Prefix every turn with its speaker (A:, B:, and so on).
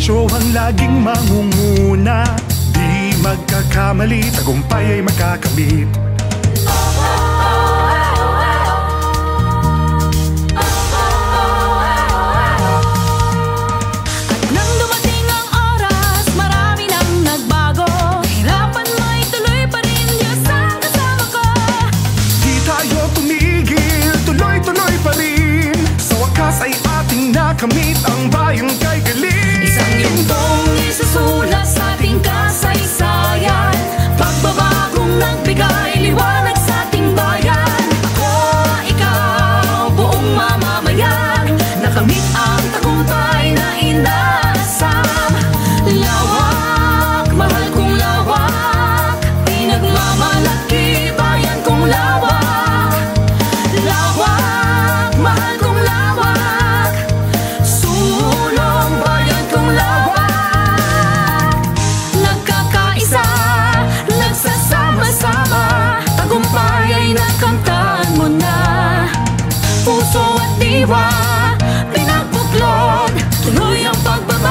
A: puso ang laging mangunguna. Di magkakamali, tagumpay ay makakamit.
B: Kamit ang bayang kay galing. Isang yugtong isusulat sa ating kasaysayan, pagbabagong nagbigay liwanag sa ating bayan. Ako, ikaw, buong mamamayan, nakamit ang tagumpay na inasam. Lawak, mahal kong lawak, pinagmamalaki bayan kong lawak. Lawak, mahal kong lawak, nakamtan mo na. Puso at diwa, pinagbuklod, tuloy ang pagbaba.